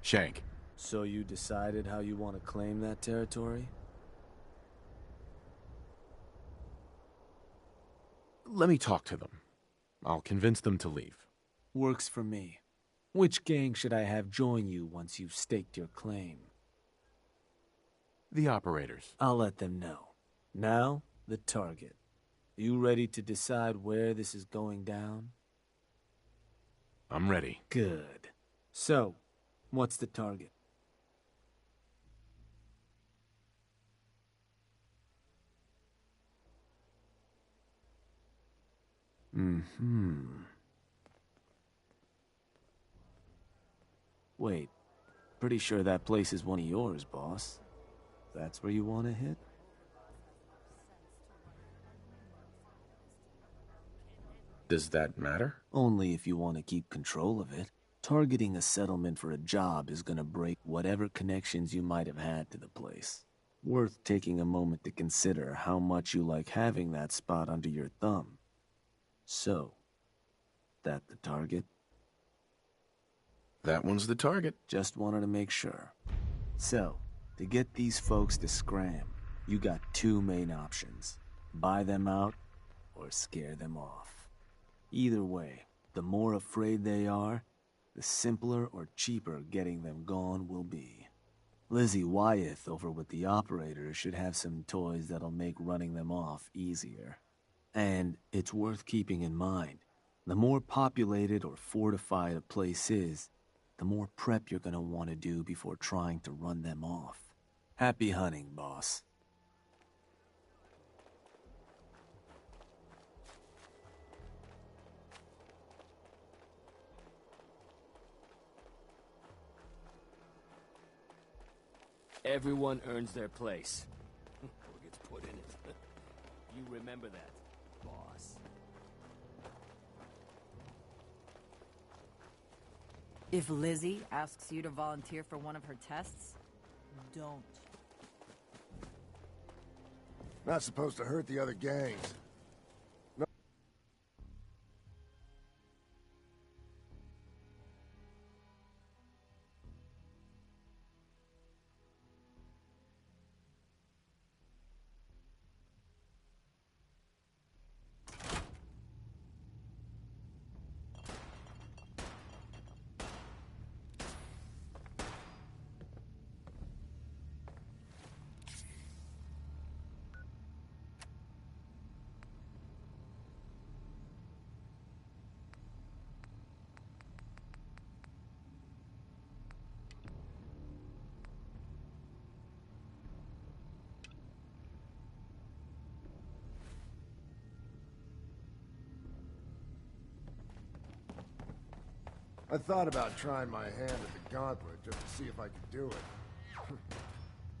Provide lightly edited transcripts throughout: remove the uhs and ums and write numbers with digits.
Shank. So you decided how you want to claim that territory? Let me talk to them. I'll convince them to leave. Works for me. Which gang should I have join you once you've staked your claim? The operators. I'll let them know. Now, the target. You ready to decide where this is going down? I'm ready. Good. So, what's the target? Wait. Pretty sure that place is one of yours, boss. That's where you want to hit? Does that matter? Only if you want to keep control of it. Targeting a settlement for a job is gonna break whatever connections you might have had to the place. Worth taking a moment to consider how much you like having that spot under your thumb. So, that the target? That one's the target. Just wanted to make sure. So, to get these folks to scram, you got two main options. Buy them out, or scare them off. Either way, the more afraid they are, the simpler or cheaper getting them gone will be. Lizzie Wyeth over with the operators should have some toys that'll make running them off easier. And it's worth keeping in mind, the more populated or fortified a place is, the more prep you're gonna want to do before trying to run them off. Happy hunting, boss. Everyone earns their place. Or gets put in it. You remember that, boss. If Lizzie asks you to volunteer for one of her tests, don't. Not supposed to hurt the other gangs. I thought about trying my hand at the gauntlet just to see if I could do it.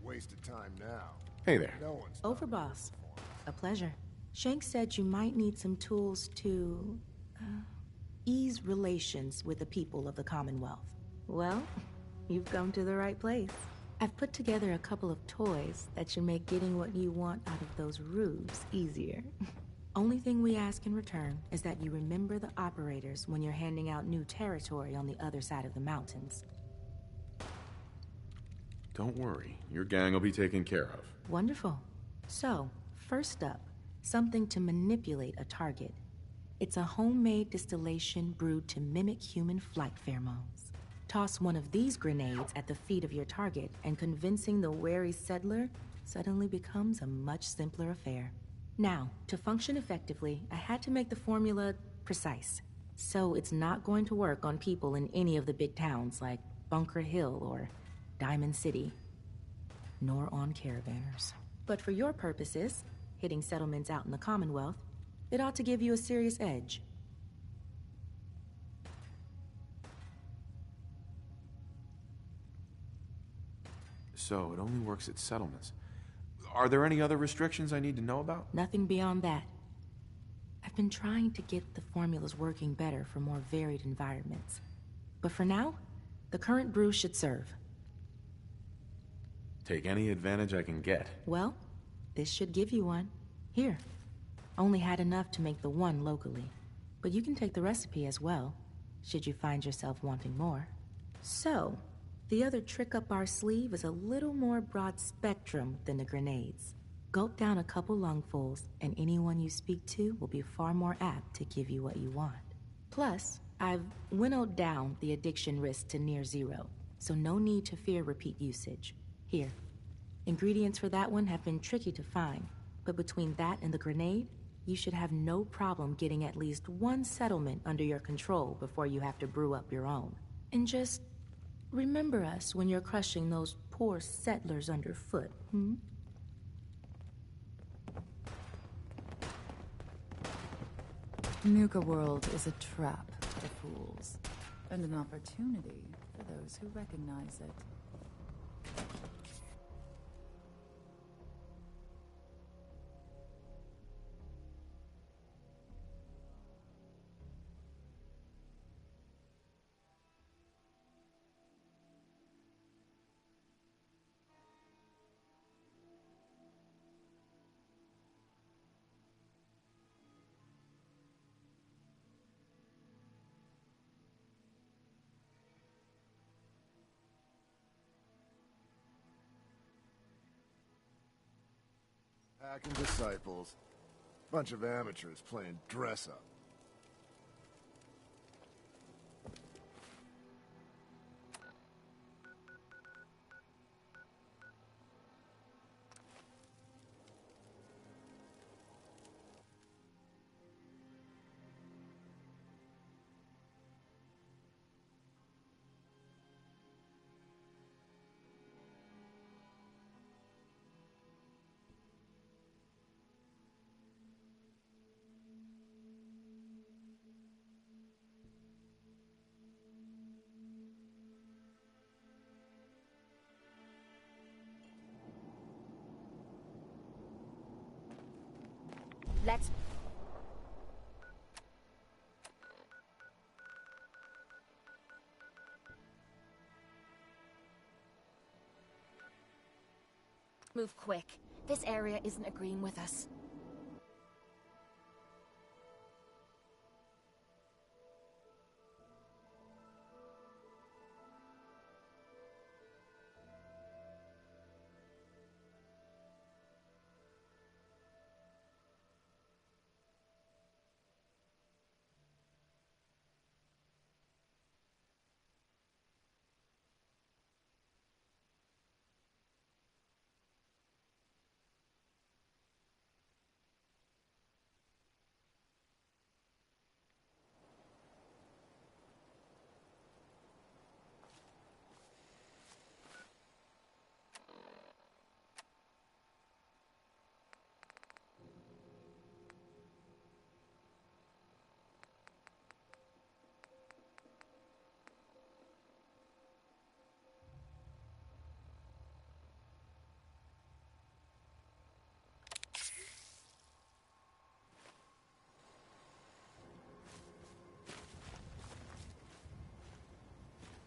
Wasted time now. Hey there. No one's Overboss. A pleasure. Shank said you might need some tools to ease relations with the people of the Commonwealth. Well, you've come to the right place. I've put together a couple of toys that should make getting what you want out of those rubes easier. Only thing we ask in return is that you remember the operators when you're handing out new territory on the other side of the mountains. Don't worry. Your gang will be taken care of. Wonderful. So, first up, something to manipulate a target. It's a homemade distillation brewed to mimic human flight pheromones. Toss one of these grenades at the feet of your target, and convincing the wary settler suddenly becomes a much simpler affair. Now, to function effectively, I had to make the formula precise. So it's not going to work on people in any of the big towns like Bunker Hill or Diamond City, nor on caravanners. But for your purposes, hitting settlements out in the Commonwealth, it ought to give you a serious edge. So it only works at settlements. Are there any other restrictions I need to know about? Nothing beyond that. I've been trying to get the formulas working better for more varied environments. But for now, the current brew should serve. Take any advantage I can get. Well, this should give you one. Here. Only had enough to make the one locally. But you can take the recipe as well, should you find yourself wanting more. So, The other trick up our sleeve is a little more broad spectrum than the grenades. Gulp down a couple lungfuls, and anyone you speak to will be far more apt to give you what you want. Plus, I've winnowed down the addiction risk to near zero, so no need to fear repeat usage. Here, ingredients for that one have been tricky to find, but between that and the grenade, you should have no problem getting at least one settlement under your control before you have to brew up your own. And just remember us when you're crushing those poor settlers underfoot, hmm? Nuka World is a trap for fools, and an opportunity for those who recognize it. Hacking disciples. Bunch of amateurs playing dress-up. Let's... move quick. This area isn't agreeing with us.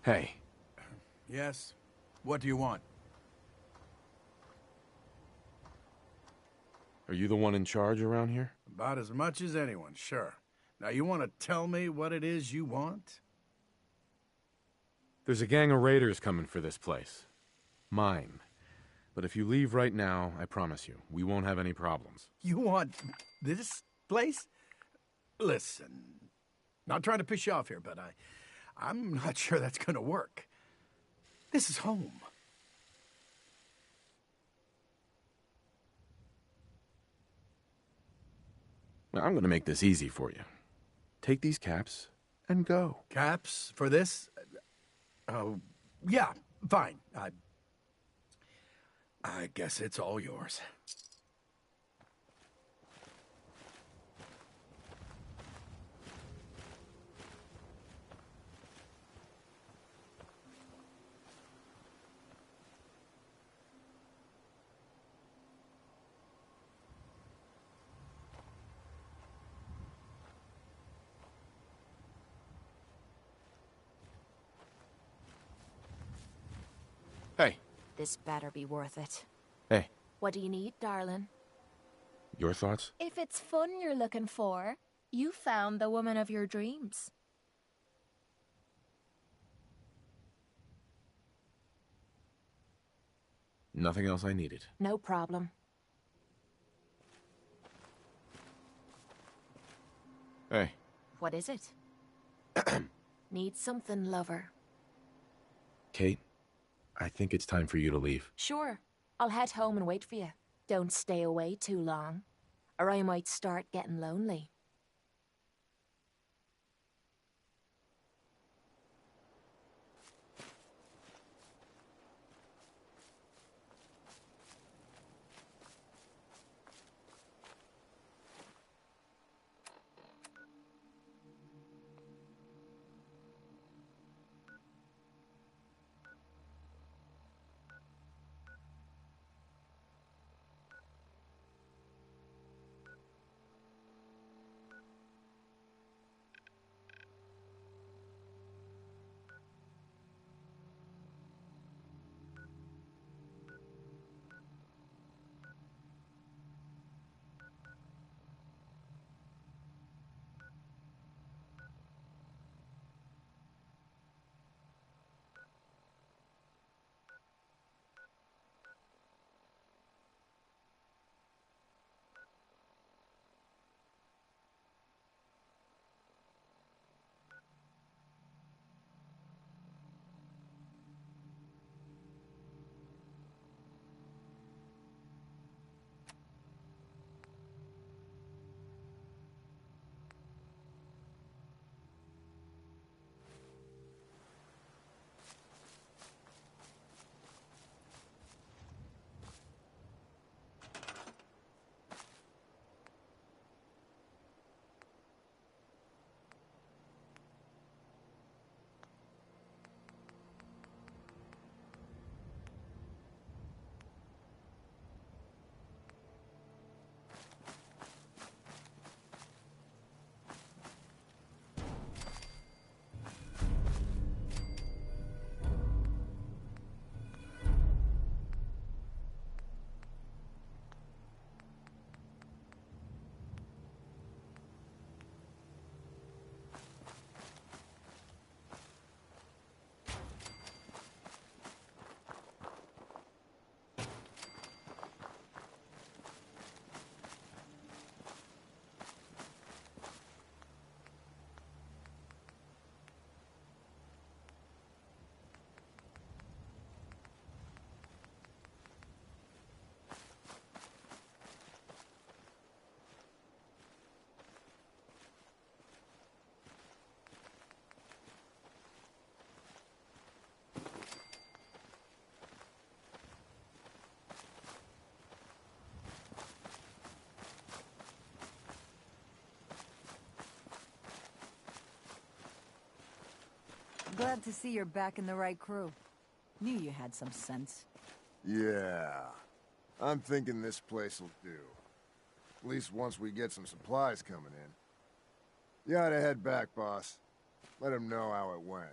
Hey. Yes? What do you want? Are you the one in charge around here? About as much as anyone, sure. Now you want to tell me what it is you want? There's a gang of raiders coming for this place. Mine. But if you leave right now, I promise you, we won't have any problems. You want this place? Listen, not trying to piss you off here, but I'm not sure that's gonna work. This is home. Now, I'm gonna make this easy for you. Take these caps and go. Caps for this? Oh, yeah, fine. I guess it's all yours. Hey. This better be worth it. Hey. What do you need, darling? Your thoughts? If it's fun you're looking for, you found the woman of your dreams. Nothing else I needed. No problem. Hey, What is it? Need something, lover? Kate, I think it's time for you to leave. Sure. I'll head home and wait for you. Don't stay away too long, or I might start getting lonely. Glad to see you're back in the right crew. Knew you had some sense. Yeah. I'm thinking this place will do. At least once we get some supplies coming in. You ought to head back, boss. Let him know how it went.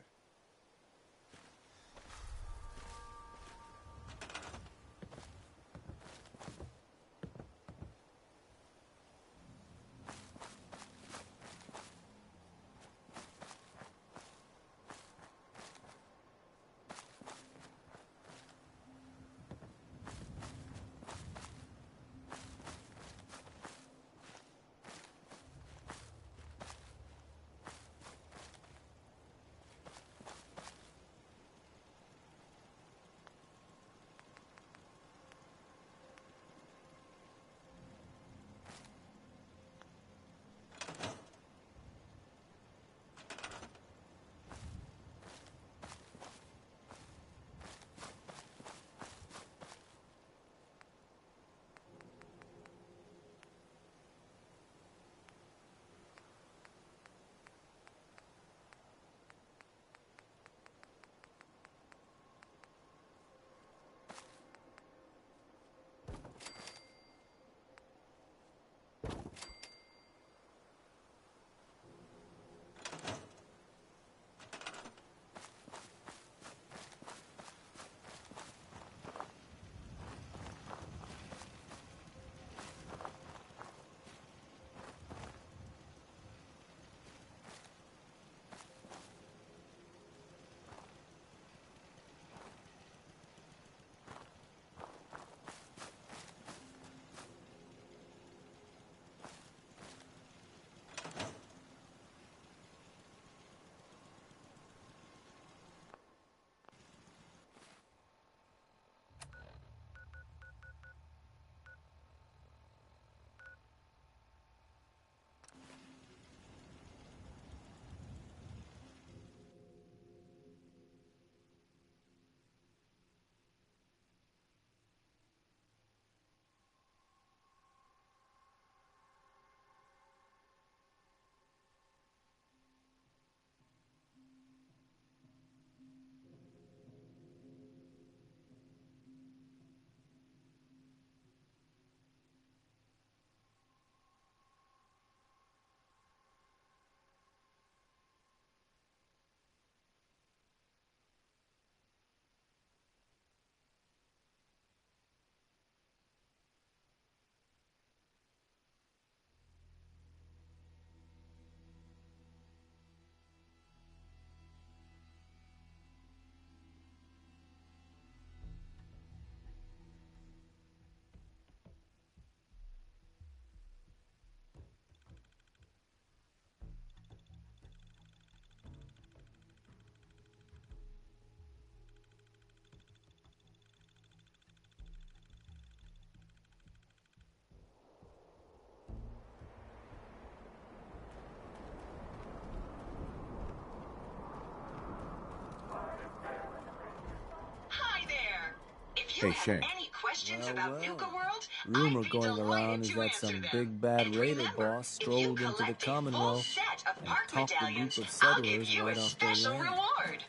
Hey, Shank. Any questions Well, about well. Nuka World? Rumor I'd be going delighted around is to that answer some them. big bad And raider remember, boss if you strolled into the collect a full Commonwealth set of and art talked a medallions, group of I'll give settlers you right a off their special land. reward.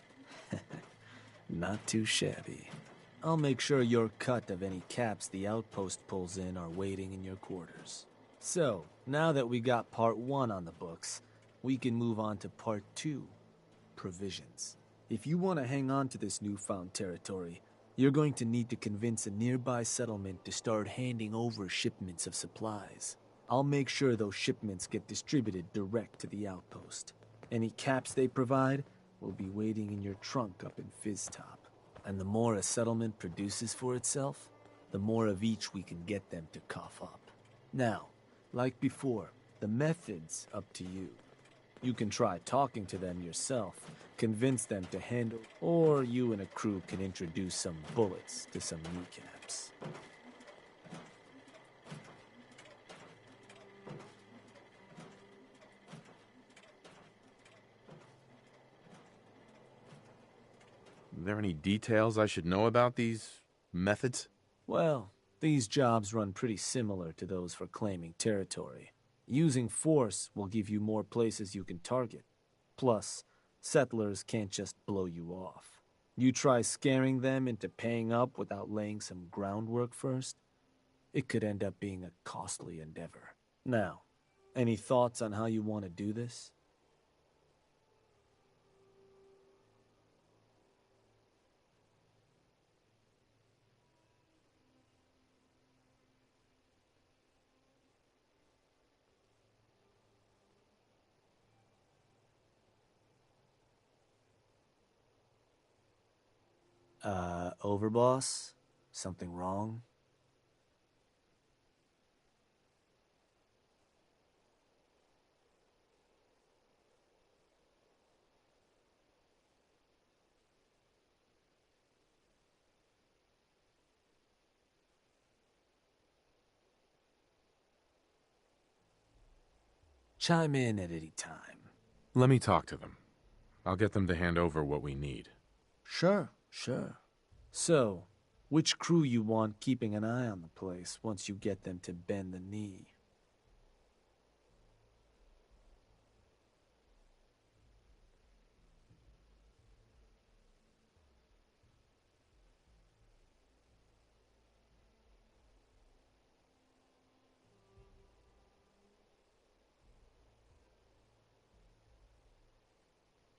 Not too shabby. I'll make sure your cut of any caps the outpost pulls in are waiting in your quarters. So, now that we got part 1 on the books, we can move on to part 2, provisions. If you want to hang on to this newfound territory, you're going to need to convince a nearby settlement to start handing over shipments of supplies. I'll make sure those shipments get distributed direct to the outpost. Any caps they provide will be waiting in your trunk up in Fizztop. And the more a settlement produces for itself, the more of each we can get them to cough up. Now, like before, the method's up to you. You can try talking to them yourself, convince them to handle, or you and a crew can introduce some bullets to some kneecaps. Are there any details I should know about these methods? Well, these jobs run pretty similar to those for claiming territory. Using force will give you more places you can target. Plus, settlers can't just blow you off. You try scaring them into paying up without laying some groundwork first, it could end up being a costly endeavor. Now, any thoughts on how you want to do this? Overboss? Something wrong? Chime in at any time. Let me talk to them. I'll get them to hand over what we need. Sure. So, which crew you want keeping an eye on the place once you get them to bend the knee?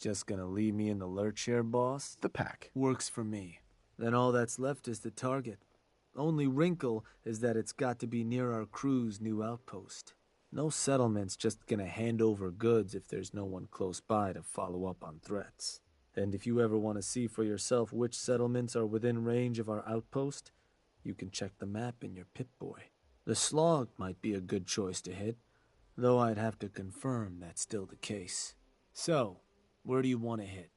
Just gonna leave me in the lurch here, boss? The pack. Works for me. Then all that's left is the target. Only wrinkle is that it's got to be near our crew's new outpost. No settlement's just gonna hand over goods if there's no one close by to follow up on threats. And if you ever want to see for yourself which settlements are within range of our outpost, you can check the map in your Pip-Boy. The Slog might be a good choice to hit, though I'd have to confirm that's still the case. So, where do you want to hit?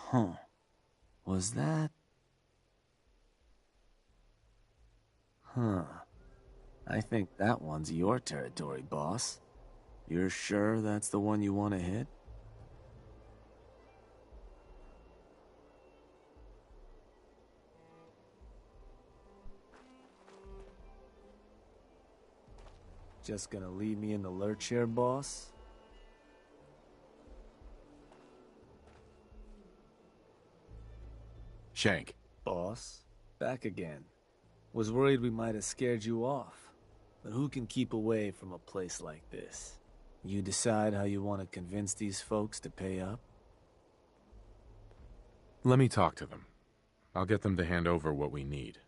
Huh. Was that? Huh. I think that one's your territory, boss. You're sure that's the one you want to hit? Just gonna leave me in the lurch here, boss? Shank. Boss? Back again. Was worried we might have scared you off. But who can keep away from a place like this? You decide how you want to convince these folks to pay up? Let me talk to them. I'll get them to hand over what we need.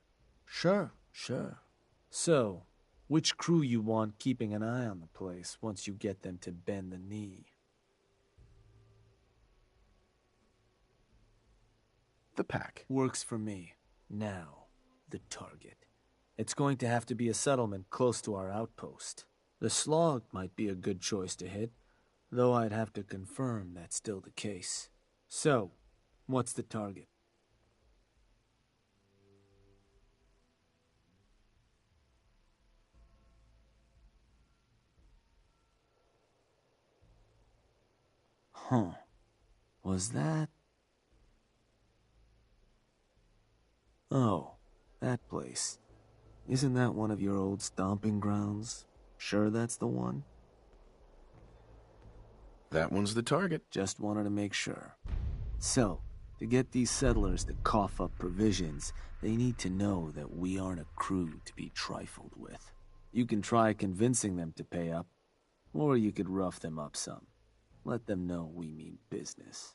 Sure. So, which crew you want keeping an eye on the place once you get them to bend the knee? The pack. Works for me. Now, the target. It's going to have to be a settlement close to our outpost. The Slog might be a good choice to hit, though I'd have to confirm that's still the case. So, what's the target? Huh. Was that... Oh, that place. Isn't that one of your old stomping grounds? Sure that's the one? That one's the target. Just wanted to make sure. So, to get these settlers to cough up provisions, they need to know that we aren't a crew to be trifled with. You can try convincing them to pay up, or you could rough them up some. Let them know we mean business.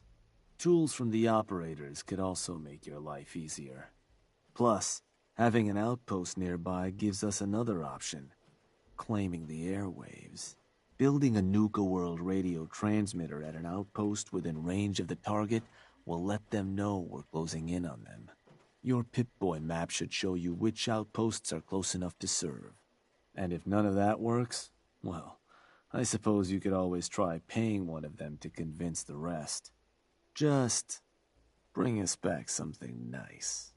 Tools from the operators could also make your life easier. Plus, having an outpost nearby gives us another option. Claiming the airwaves. Building a Nuka World radio transmitter at an outpost within range of the target will let them know we're closing in on them. Your Pip-Boy map should show you which outposts are close enough to serve. And if none of that works, well, I suppose you could always try paying one of them to convince the rest. Just bring us back something nice.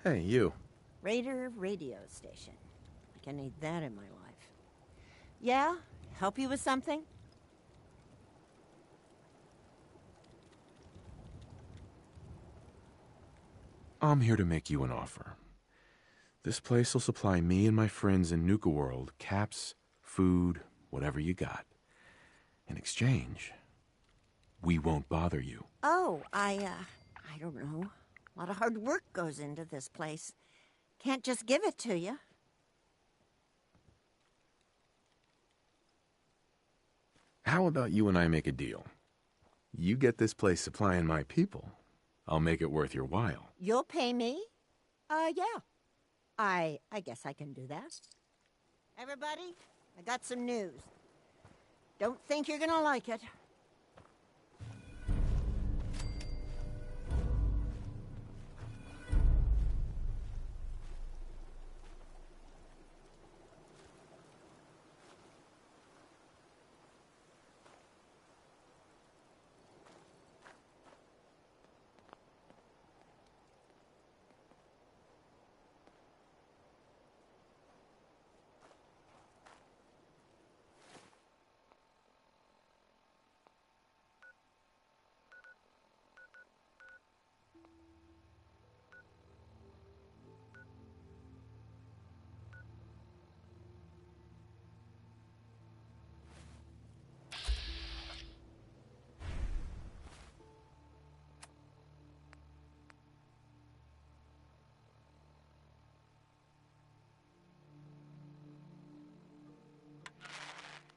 Hey, you. Raider radio station. Like I need that in my life. Yeah? Help you with something? I'm here to make you an offer. This place will supply me and my friends in Nuka World caps, food, whatever you got. In exchange, we won't bother you. Oh, I don't know. A lot of hard work goes into this place. Can't just give it to you. How about you and I make a deal? You get this place supplying my people. I'll make it worth your while. You'll pay me? Yeah. I guess I can do that. Everybody, I got some news. Don't think you're gonna like it.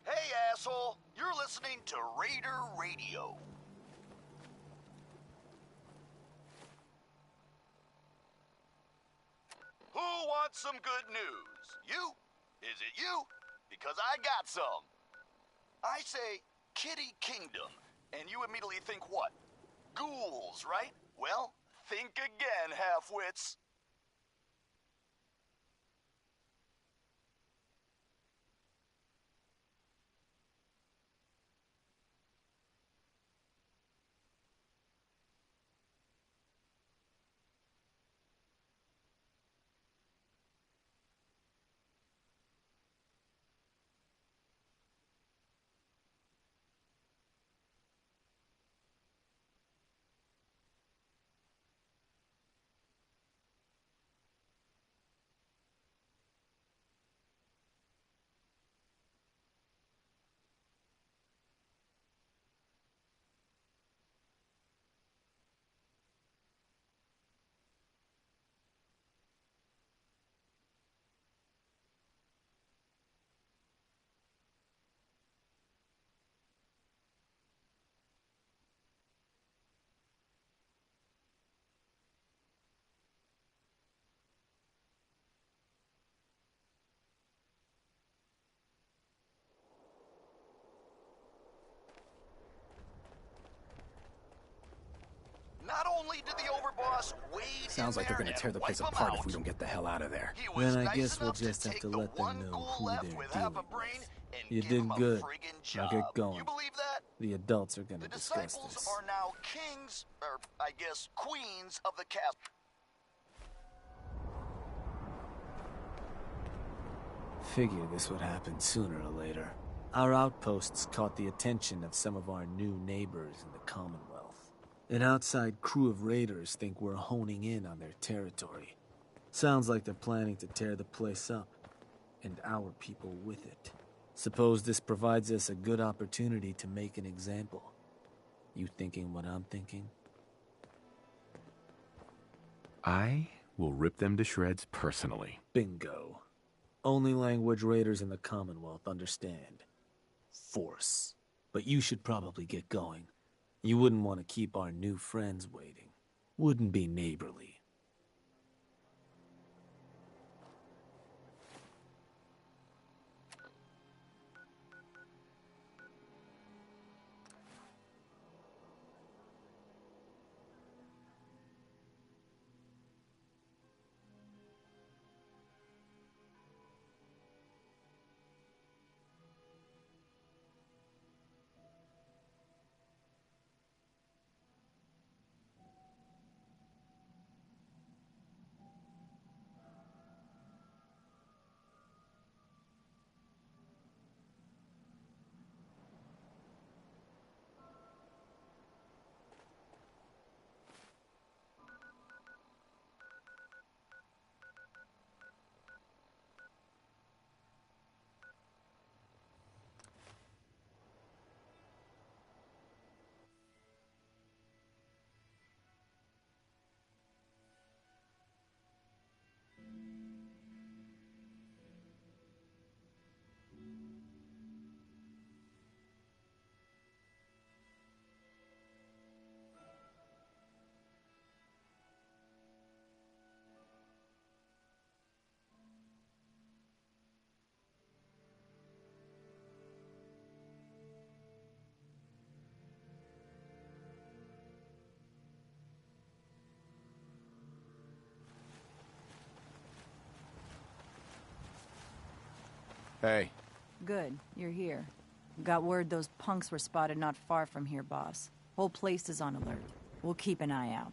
Hey, asshole! You're listening to Raider Radio. Who wants some good news? You? Is it you? Because I got some. I say Kitty Kingdom, and you immediately think what? Ghouls, right? Well, think again, half-wits. Not only did the overboss wade Sounds like they're gonna tear the place apart if we don't get the hell out of there. Then I guess we'll just have to let them know who they're dealing with. You did good. Now get going. You believe that? The adults are gonna The discuss disciples this. are now kings, or I guess queens of the castle. Figured this would happen sooner or later. Our outposts caught the attention of some of our new neighbors in the Commonwealth. An outside crew of raiders think we're honing in on their territory. Sounds like they're planning to tear the place up, and our people with it. Suppose this provides us a good opportunity to make an example. You thinking what I'm thinking? I will rip them to shreds personally. Bingo. Only language raiders in the Commonwealth understand. Force. But you should probably get going. You wouldn't want to keep our new friends waiting. Wouldn't be neighborly. Hey. Good, you're here. Got word those punks were spotted not far from here, boss. Whole place is on alert. We'll keep an eye out.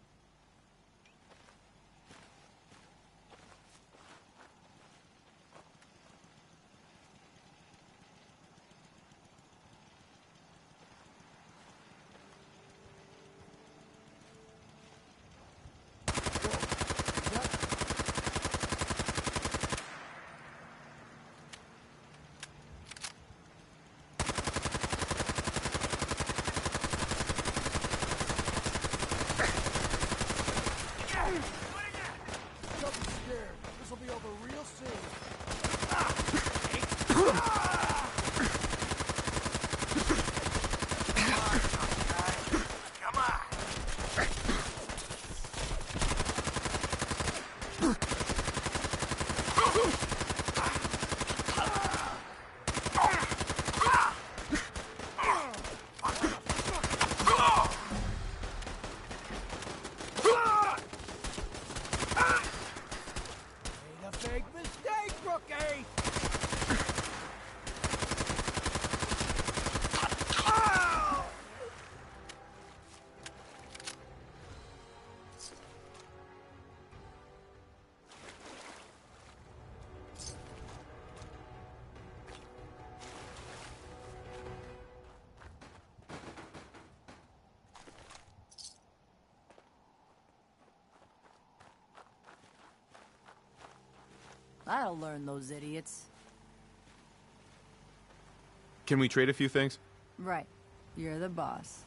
That'll learn those idiots. Can we trade a few things? Right. You're the boss.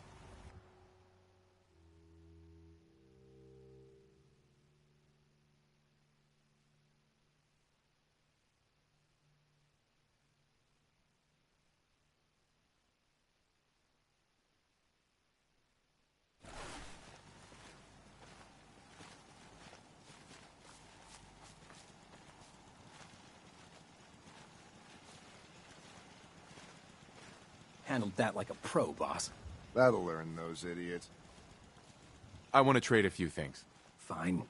Handled that like a pro, boss. That'll learn those idiots. I want to trade a few things. Fine.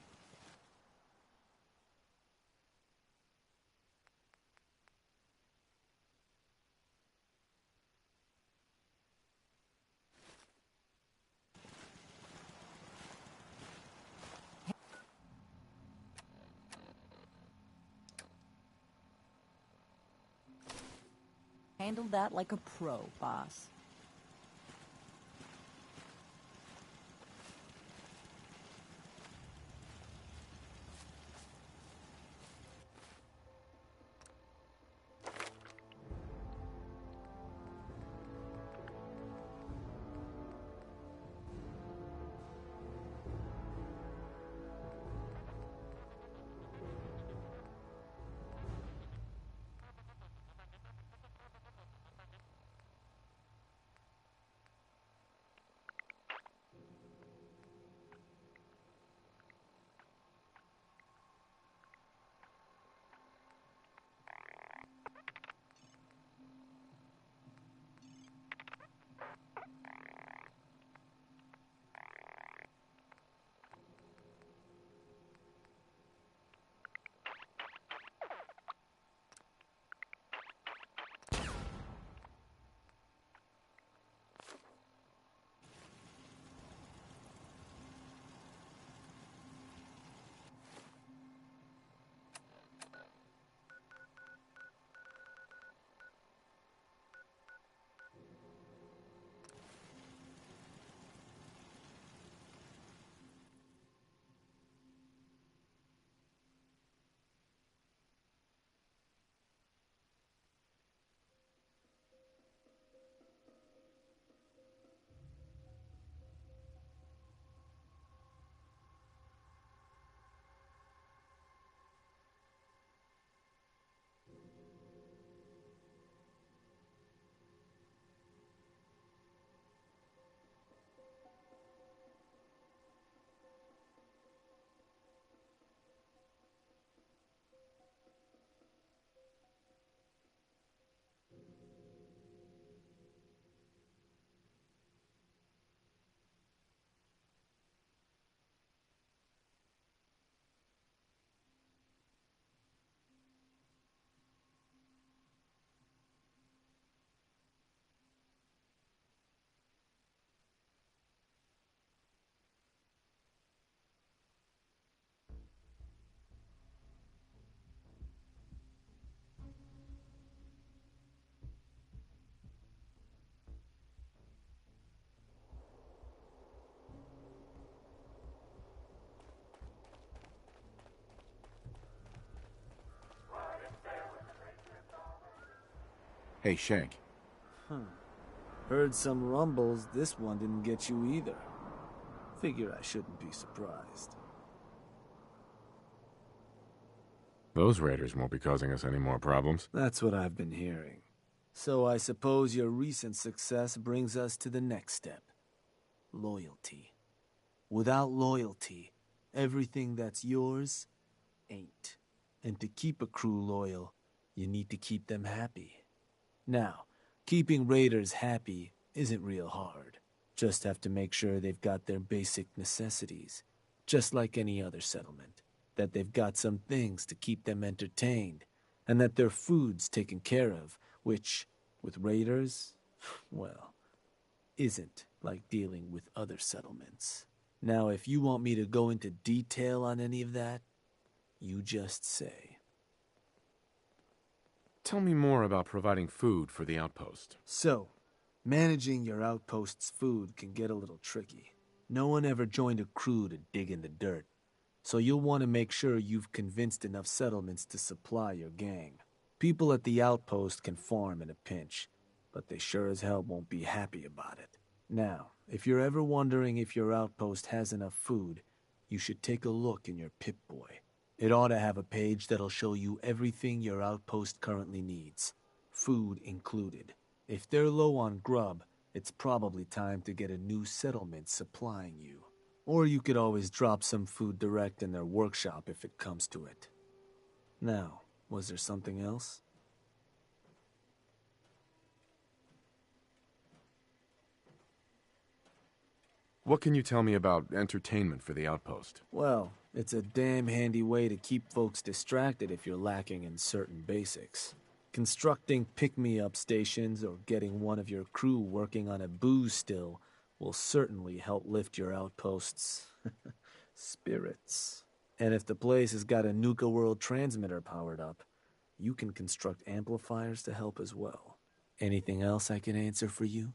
Handled that like a pro, boss. Hey, Shank. Heard some rumbles, this one didn't get you either. Figure I shouldn't be surprised. Those raiders won't be causing us any more problems. That's what I've been hearing. So I suppose your recent success brings us to the next step. Loyalty. Without loyalty, everything that's yours ain't. And to keep a crew loyal, you need to keep them happy. Now, keeping raiders happy isn't real hard. Just have to make sure they've got their basic necessities, just like any other settlement. That they've got some things to keep them entertained, and that their food's taken care of, which, with raiders, well, isn't like dealing with other settlements. Now, if you want me to go into detail on any of that, you just say. Tell me more about providing food for the outpost. So, managing your outpost's food can get a little tricky. No one ever joined a crew to dig in the dirt. So you'll want to make sure you've convinced enough settlements to supply your gang. People at the outpost can farm in a pinch, but they sure as hell won't be happy about it. Now, if you're ever wondering if your outpost has enough food, you should take a look in your Pip-Boy. It ought to have a page that'll show you everything your outpost currently needs, food included. If they're low on grub, it's probably time to get a new settlement supplying you. Or you could always drop some food direct in their workshop if it comes to it. Now, was there something else? What can you tell me about entertainment for the outpost? Well, it's a damn handy way to keep folks distracted if you're lacking in certain basics. Constructing pick-me-up stations or getting one of your crew working on a booze still will certainly help lift your outpost's spirits. And if the place has got a Nuka World transmitter powered up, you can construct amplifiers to help as well. Anything else I can answer for you?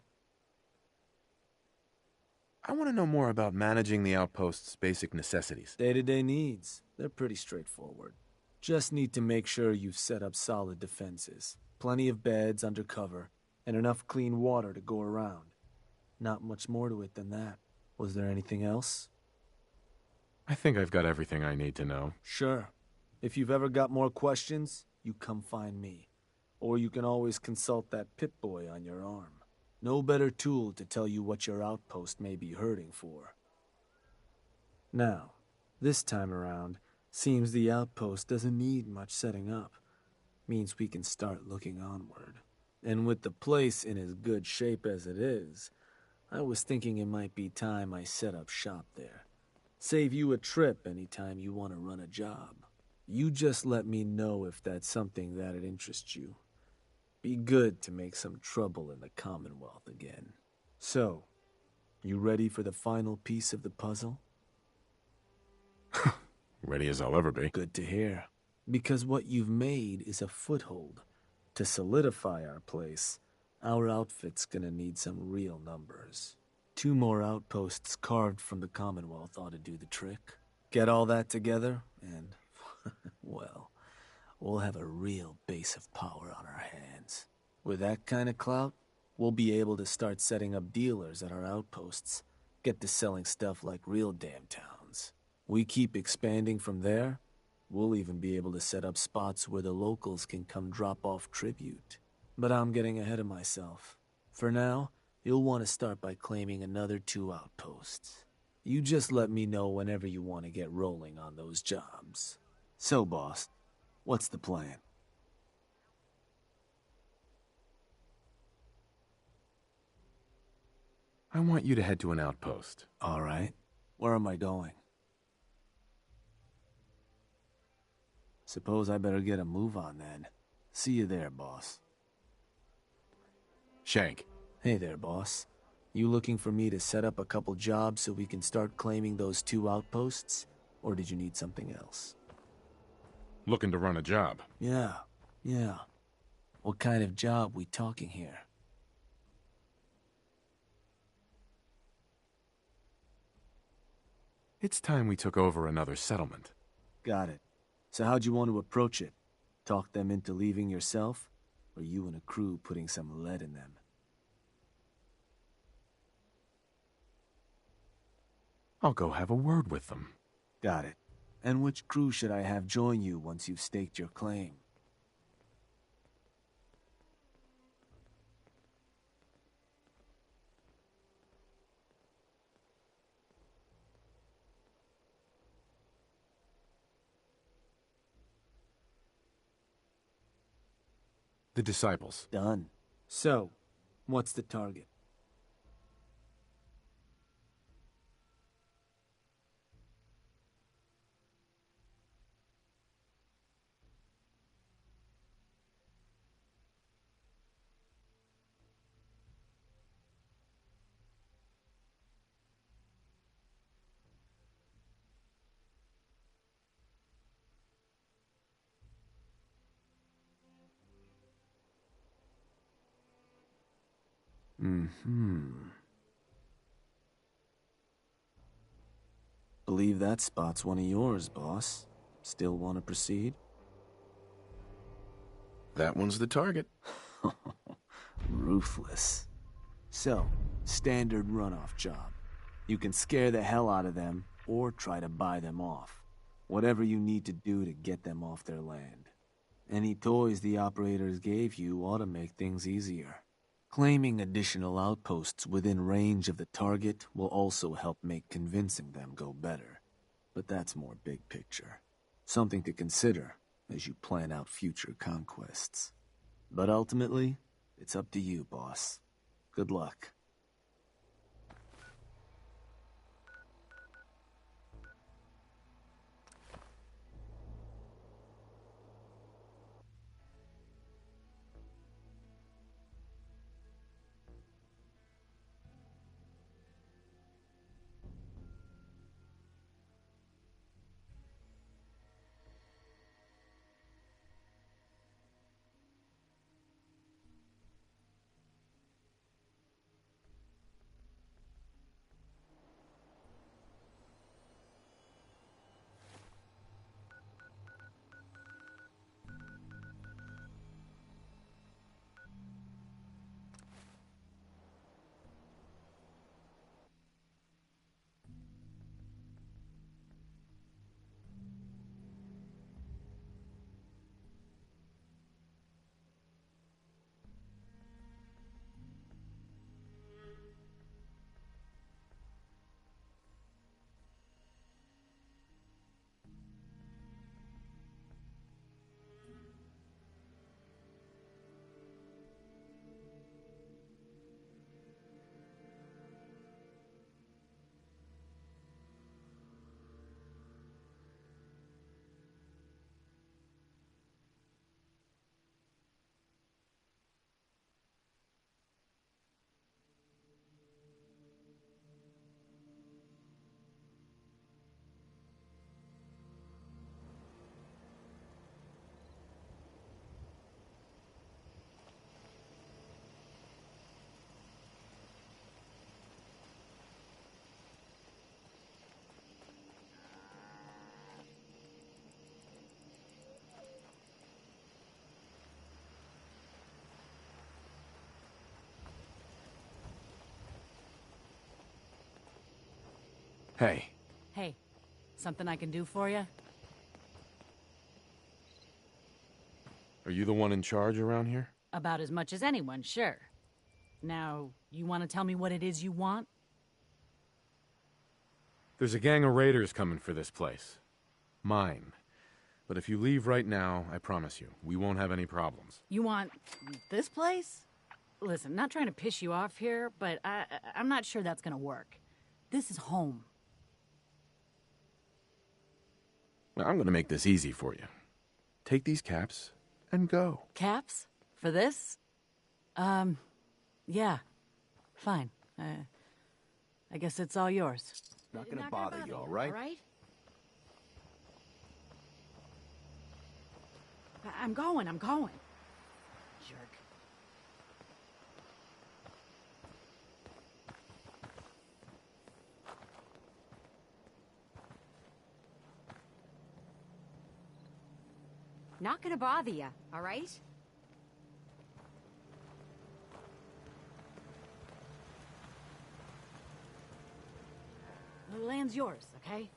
I want to know more about managing the outpost's basic necessities. Day-to-day needs. They're pretty straightforward. Just need to make sure you've set up solid defenses, plenty of beds under cover, and enough clean water to go around. Not much more to it than that. Was there anything else? I think I've got everything I need to know. Sure. If you've ever got more questions, you come find me. Or you can always consult that Pip-Boy on your arm. No better tool to tell you what your outpost may be hurting for. Now, this time around, seems the outpost doesn't need much setting up. Means we can start looking onward. And with the place in as good shape as it is, I was thinking it might be time I set up shop there. Save you a trip anytime you want to run a job. You just let me know if that's something that'd interest you. Be good to make some trouble in the Commonwealth again. So, you ready for the final piece of the puzzle? Ready as I'll ever be. Good to hear. Because what you've made is a foothold. To solidify our place, our outfit's gonna need some real numbers. 2 more outposts carved from the Commonwealth ought to do the trick. Get all that together, and, well, we'll have a real base of power on our hands. With that kind of clout, we'll be able to start setting up dealers at our outposts, get to selling stuff like real damn towns. We keep expanding from there, we'll even be able to set up spots where the locals can come drop off tribute. But I'm getting ahead of myself. For now, you'll want to start by claiming another 2 outposts. You just let me know whenever you want to get rolling on those jobs. So, boss, what's the plan? I want you to head to an outpost. All right. Where am I going? Suppose I better get a move on then. See you there, boss. Shank. Hey there, boss. You looking for me to set up a couple jobs so we can start claiming those 2 outposts? Or did you need something else? Looking to run a job. Yeah. What kind of job we talking here? It's time we took over another settlement. Got it. So how'd you want to approach it? Talk them into leaving yourself? or you and a crew putting some lead in them? I'll go have a word with them. Got it. And which crew should I have join you once you've staked your claim? The Disciples. Done. So, what's the target? Believe that spot's one of yours, boss. Still want to proceed? That one's the target. Ruthless. So, standard runoff job. You can scare the hell out of them, or try to buy them off. Whatever you need to do to get them off their land. Any toys the operators gave you ought to make things easier. Claiming additional outposts within range of the target will also help make convincing them go better. But that's more big picture. Something to consider as you plan out future conquests. But ultimately, it's up to you, boss. Good luck. Hey. Hey, something I can do for you? Are you the one in charge around here? About as much as anyone, sure. Now, you want to tell me what it is you want? There's a gang of raiders coming for this place. Mine. But if you leave right now, I promise you, we won't have any problems. You want this place? Listen, not trying to piss you off here, but I'm not sure that's gonna work. This is home. Well, I'm gonna make this easy for you. Take these caps and go. Caps? For this? Yeah. Fine. I guess it's all yours. Not gonna bother you, all right? All right? I'm going. Jerk. Not gonna bother you, all right? The land's yours, okay?